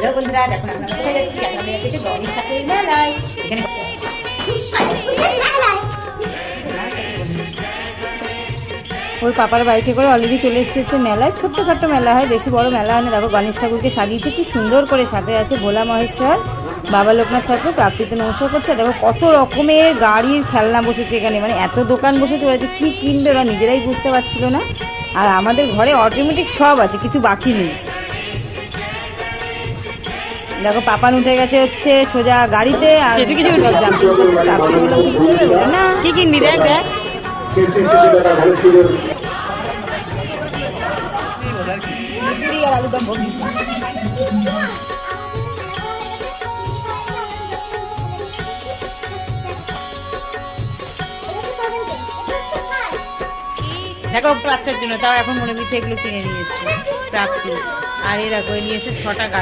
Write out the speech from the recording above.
Hello বন্ধুরা, দেখুন আমরা কোথায় যাচ্ছি? আমরা যাচ্ছি গণেশ ঠাকুরের মেলায়। এখানে ওর পাপার বাইকে করে অলরেডি চলে এসেছে মেলায়। ছোট্টখাট্ট মেলা হয়, বেশি বড় মেলা হয় না। দেখো গণেশ ঠাকুরকে সাজিয়েছে কি সুন্দর করে, সাথে আছে ভোলা মহেশ্বর, বাবা লোকনাথ ঠাকুর, প্রাপ্তিতে নমস্কার করছে। দেখো কত রকমের গাড়ির খেলনা বসেছে এখানে, মানে এত দোকান বসেছে, ওরা যে কী কিনবে ওরা নিজেরাই বুঝতে পারছিল না। আর আমাদের ঘরে অটোমেটিক সব আছে, কিছু বাকি নেই। দেখো পাপান উঠে গেছে হচ্ছে সোজা গাড়িতে, আর কিছু না। কি কিনবি? দেখ দেখ দেখো বাচ্চার জন্য, তাও এখন মনে পিঠে এগুলো কিনে নিয়ে এসছে প্রাপ্তি। আর এরা করে নিয়ে এসে 6টা গাড়ি।